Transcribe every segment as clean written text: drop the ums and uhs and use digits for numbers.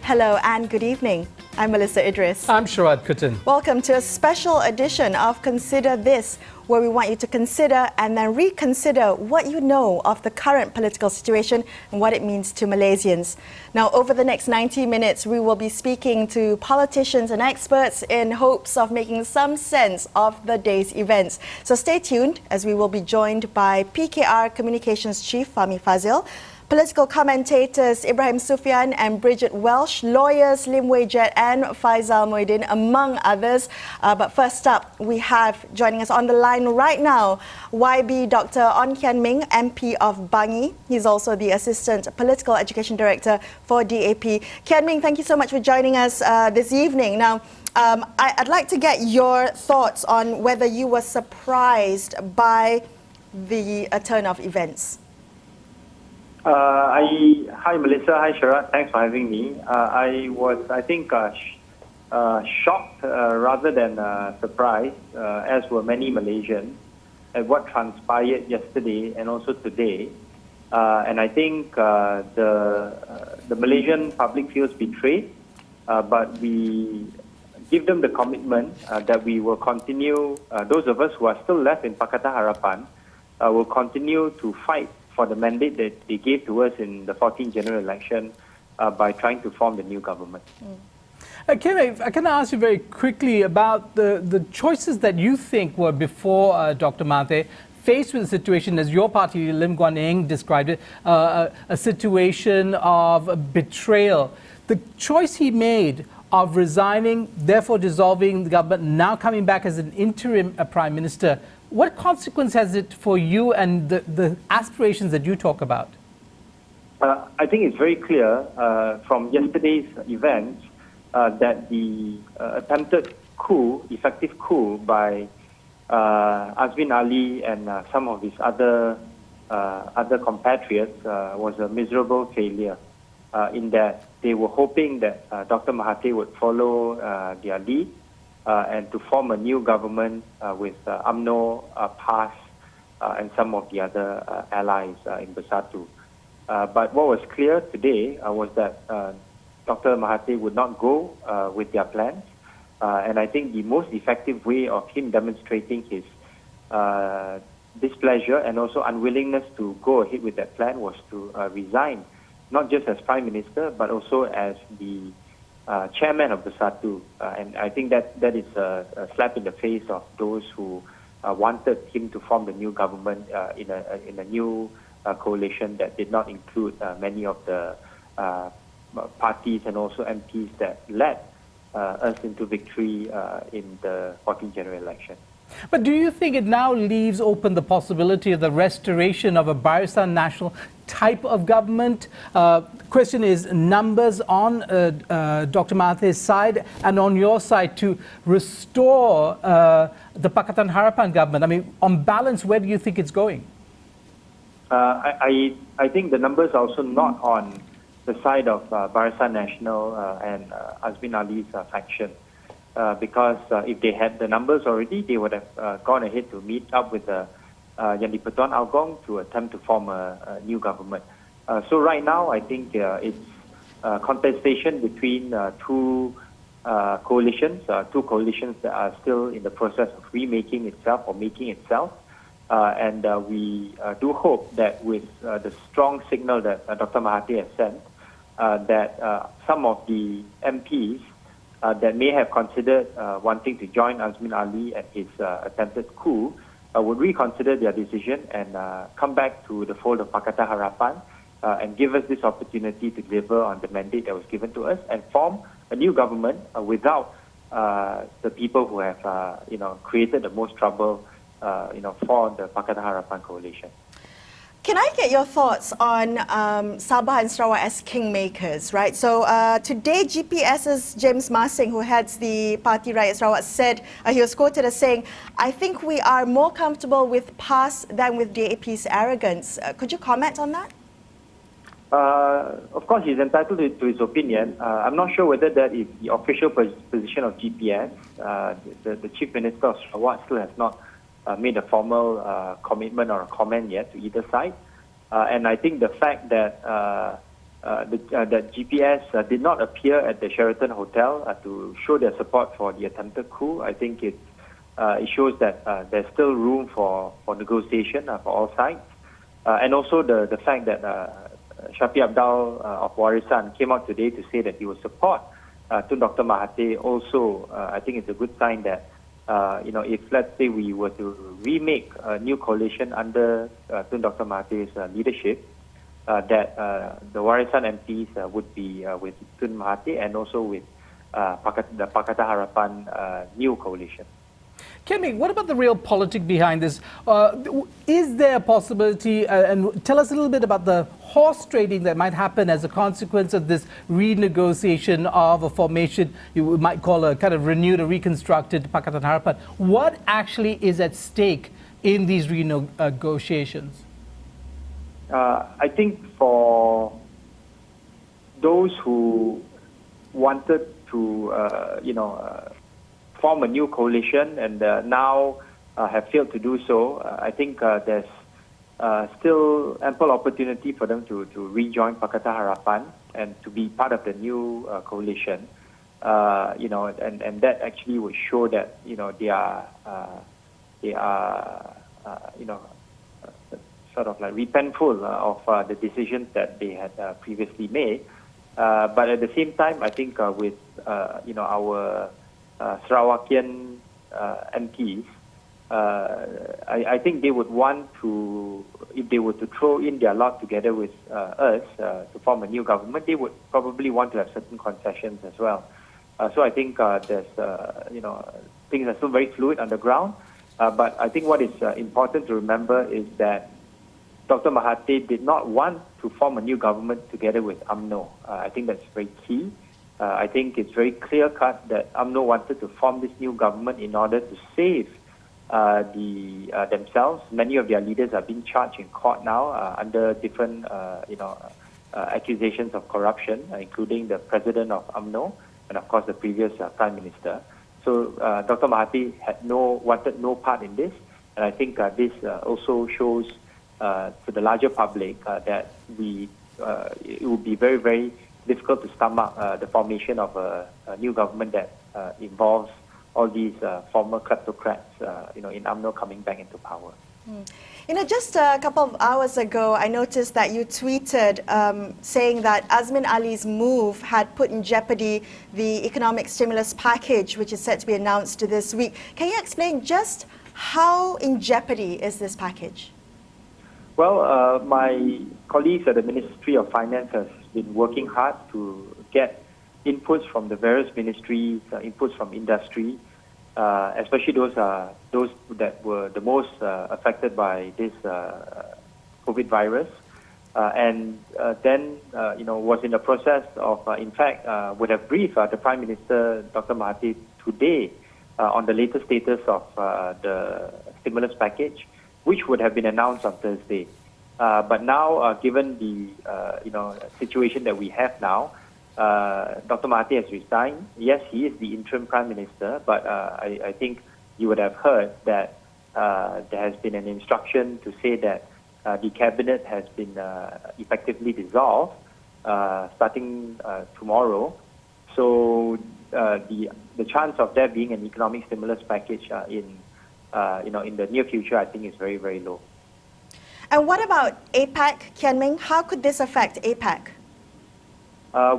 Hello and good evening. I'm Melisa Idris. I'm Sharaad Kuttan. Welcome to a special edition of Consider This, where we want you to consider and then reconsider what you know of the current political situation and what it means to Malaysians. Now, over the next 90 minutes, we will be speaking to politicians and experts in hopes of making some sense of the day's events. So stay tuned as we will be joined by PKR Communications Chief Fahmi Fazil, political commentators Ibrahim Sufyan and Bridget Welsh, lawyers Lim Wei Jet and Faizal Muhyiddin, among others. But first up, we have joining us on the line right now, YB Dr. Kian Ming, MP of Bangi. He's also the Assistant Political Education Director for DAP. Kian Ming, thank you so much for joining us this evening. Now, I'd like to get your thoughts on whether you were surprised by the turn of events. Hi Melissa, hi Sharaad, thanks for having me. I was, shocked rather than surprised, as were many Malaysians, at what transpired yesterday and also today. And I think the Malaysian public feels betrayed, but we give them the commitment that we will continue, those of us who are still left in Pakistan Harapan, will continue to fight for the mandate that they gave to us in the 14th general election by trying to form the new government. Can I ask you very quickly about the choices that you think were before Dr. Mahathir, faced with a situation, as your party, Lim Guan Eng, described it, a situation of betrayal. The choice he made of resigning, therefore dissolving the government, now coming back as an interim Prime Minister, what consequence has it for you and the aspirations that you talk about? I think it's very clear from yesterday's events that the attempted coup, effective coup by Azmin Ali and some of his other compatriots was a miserable failure in that they were hoping that Dr. Mahathir would follow their lead and to form a new government with UMNO, PAS, and some of the other allies in Bersatu. But what was clear today was that Dr. Mahathir would not go with their plans. And I think the most effective way of him demonstrating his displeasure and also unwillingness to go ahead with that plan was to resign, not just as Prime Minister, but also as the chairman of Bersatu, and I think that is a slap in the face of those who wanted him to form the new government in a new coalition that did not include many of the parties and also MPs that led us into victory in the 14th general election. But do you think it now leaves open the possibility of the restoration of a Barisan Nasional type of government? Question is numbers on Dr. Mahathir's side and on your side to restore the Pakistan Harapan government. I mean, on balance, where do you think it's going? I think the numbers are also not on the side of Barisan Nasional and Azmin Ali's faction. Because if they had the numbers already, they would have gone ahead to meet up with Yang di-Pertuan Agong to attempt to form a new government. So right now, I think it's contestation between two coalitions that are still in the process of remaking itself or making itself. And we do hope that with the strong signal that Dr. Mahathir has sent, that some of the MPs that may have considered wanting to join Azmin Ali and his attempted coup would reconsider their decision and come back to the fold of Pakistan Harapan and give us this opportunity to deliver on the mandate that was given to us and form a new government without the people who have created the most trouble for the Pakistan Harapan coalition. Can I get your thoughts on Sabah and Sarawak as kingmakers, right? So today, GPS's James Marsing, who heads the Parti Rakyat Sarawak, said, he was quoted as saying, "I think we are more comfortable with PAS than with DAP's arrogance." Could you comment on that? Of course, he's entitled to his opinion. I'm not sure whether that is the official position of GPS. The Chief Minister of Sharaad still has not made a formal commitment or a comment yet to either side. And I think the fact that that GPS did not appear at the Sheraton Hotel to show their support for the attempted coup, I think it shows that there's still room for negotiation for all sides. And also the fact that Shafi Abdal of Warisan came out today to say that he will support Tun Dr. Mahathir. Also, I think it's a good sign that if let's say we were to remake a new coalition under Tun Dr. Mahathir's leadership, that the Warisan MPs would be with Tun Mahathir and also with the Pakatan Harapan new coalition. Kian, what about the real politic behind this? Is there a possibility, and tell us a little bit about the horse trading that might happen as a consequence of this renegotiation of a formation you might call a kind of renewed or reconstructed Pakatan Harapan? What actually is at stake in these renegotiations? I think for those who wanted to, form a new coalition and now have failed to do so, I think there's still ample opportunity for them to rejoin Pakatan Harapan and to be part of the new coalition. And that actually would show that they are sort of like repentful of the decisions that they had previously made. But at the same time, I think with our Sarawakian MPs, I think they would want to, if they were to throw in their lot together with us to form a new government, they would probably want to have certain concessions as well. So I think there's, things are still very fluid on the ground. But I think what is important to remember is that Dr. Mahathir did not want to form a new government together with UMNO. I think that's very key. I think it's very clear-cut that UMNO wanted to form this new government in order to save themselves. Many of their leaders are being charged in court now under different, accusations of corruption, including the president of UMNO and, of course, the previous prime minister. So Dr. Mahathir wanted no part in this, and I think this also shows to the larger public that it would be very, very difficult to stomach the formation of a new government that involves all these former kleptocrats, in UMNO coming back into power. Just a couple of hours ago, I noticed that you tweeted saying that Azmin Ali's move had put in jeopardy the economic stimulus package, which is set to be announced this week. Can you explain just how in jeopardy is this package? Well, my colleagues at the Ministry of Finance has been working hard to get inputs from the various ministries, inputs from industry, especially those that were the most affected by this COVID virus, and then was in the process of, in fact, would have briefed the Prime Minister, Dr. Mahathir, today on the latest status of the stimulus package, which would have been announced on Thursday. But now, given the situation that we have now, Dr. Mahathir has resigned. Yes, he is the interim Prime Minister, but I think you would have heard that there has been an instruction to say that the cabinet has been effectively dissolved starting tomorrow. So the chance of there being an economic stimulus package in the near future, I think is very, very low. And what about APAC, Kian Ming? How could this affect APAC?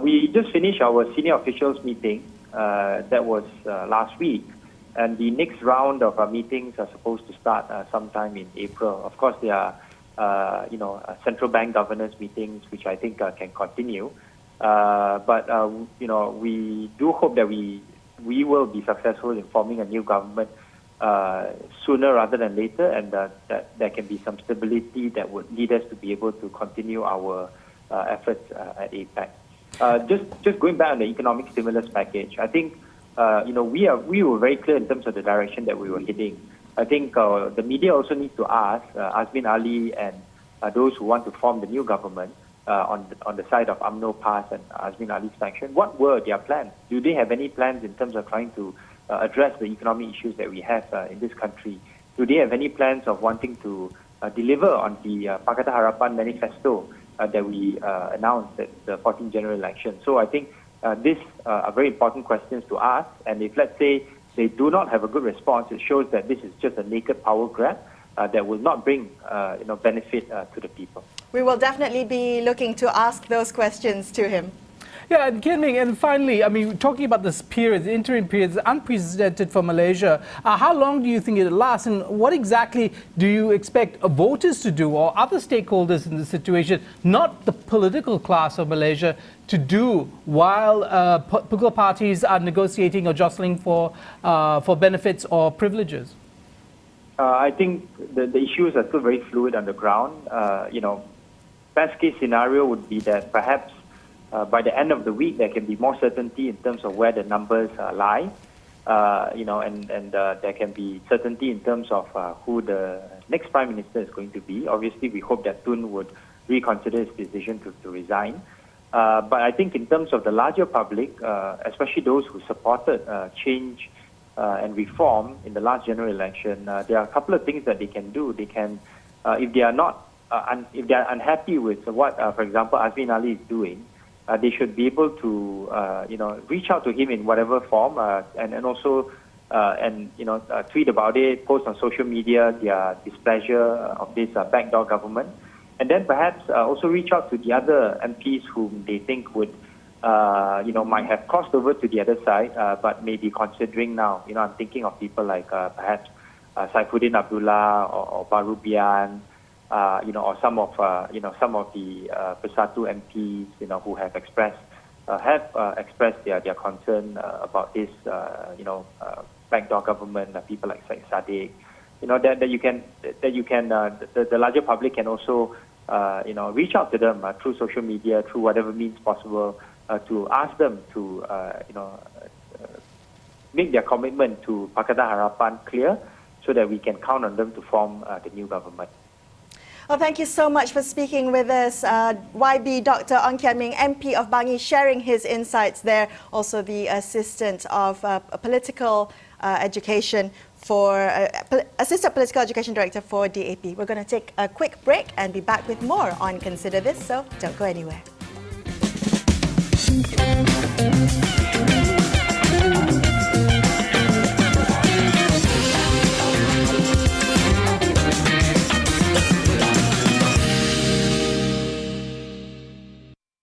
We just finished our senior officials meeting. That was last week. And the next round of our meetings are supposed to start sometime in April. Of course, there are, central bank governors meetings, which I think can continue. But we do hope that we will be successful in forming a new government sooner rather than later, and that there can be some stability that would lead us to be able to continue our efforts at APAC. Just going back on the economic stimulus package, I think we were very clear in terms of the direction that we were heading. I think the media also needs to ask Azmin Ali and those who want to form the new government on the side of UMNO PAS and Azmin Ali's faction. What were their plans? Do they have any plans in terms of trying to address the economic issues that we have in this country? Do they have any plans of wanting to deliver on the Pakatan Harapan manifesto that we announced at the 14th general election? So I think these are very important questions to ask, and if, let's say, they do not have a good response, it shows that this is just a naked power grab that will not bring benefit to the people. We will definitely be looking to ask those questions to him. Yeah, and Kian Ming, and finally, I mean, talking about this period, the interim period, is unprecedented for Malaysia. How long do you think it'll last, and what exactly do you expect voters to do, or other stakeholders in the situation, not the political class of Malaysia, to do while political parties are negotiating or jostling for benefits or privileges? I think the issues are still very fluid on the ground. Best case scenario would be that perhaps by the end of the week, there can be more certainty in terms of where the numbers lie, and there can be certainty in terms of who the next Prime Minister is going to be. Obviously, we hope that Tun would reconsider his decision to resign. But I think in terms of the larger public, especially those who supported change and reform in the last general election, there are a couple of things that they can do. They can, if they are not, if they are unhappy with what, for example, Azmin Ali is doing, they should be able to, reach out to him in whatever form, and also, tweet about it, post on social media their displeasure of this backdoor government, and then perhaps also reach out to the other MPs whom they think would, might have crossed over to the other side, but may be considering now. I'm thinking of people like perhaps Saifuddin Abdullah or Barubian. Or some of the Bersatu MPs, who have expressed their concern about this, backdoor government. People like Syed Saddiq, the larger public can also, reach out to them through social media, through whatever means possible, to ask them to, make their commitment to Pakatan Harapan clear, so that we can count on them to form the new government. Well, thank you so much for speaking with us, YB Dr. Kian Ming, MP of Bangi, sharing his insights there. Also the Assistant of Political Education Assistant Political Education Director for DAP. We're going to take a quick break and be back with more on Consider This, so don't go anywhere.